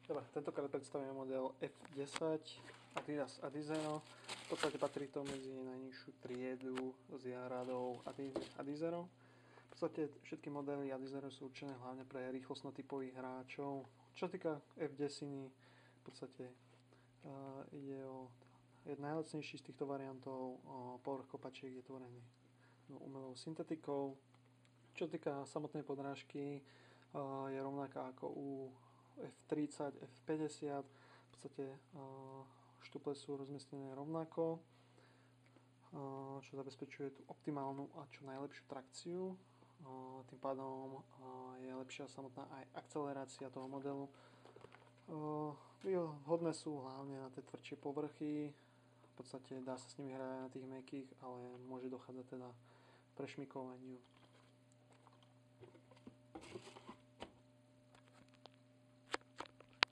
Dobre, tentokrát predstavíme model F10 Adidas Adizero. V podstate patrí to medzi najnižšiu triedu z radou Adizero. V podstate všetky modely Adizero sú určené hlavne pre rýchlostno-typových hráčov. Čo sa týka F10, v podstate ide o najlacnejší z týchto variantov. Povrch kopačiek je tvorený umelou syntetikou. Čo sa týka samotnej podrážky, je rovnaká ako u F30, F50. V podstate štuple sú rozmiestnené rovnako, čo zabezpečuje tú optimálnu a čo najlepšiu trakciu. Tým pádom je lepšia samotná aj akcelerácia toho modelu. Vhodné sú hlavne na tie tvrdšie povrchy. V podstate dá sa s nimi hrať na tých mäkkých, ale môže dochádzať teda k prešmikovaniu.